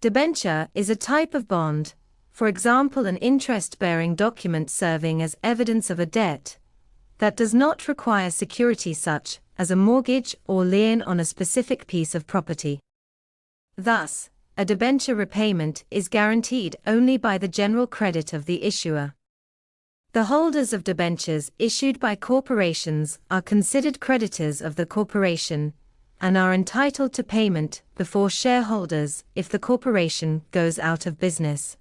Debenture is a type of bond, for example an interest-bearing document serving as evidence of a debt, that does not require security such as a mortgage or lien on a specific piece of property. Thus, a debenture repayment is guaranteed only by the general credit of the issuer. The holders of debentures issued by corporations are considered creditors of the corporation and are entitled to payment before shareholders if the corporation goes out of business.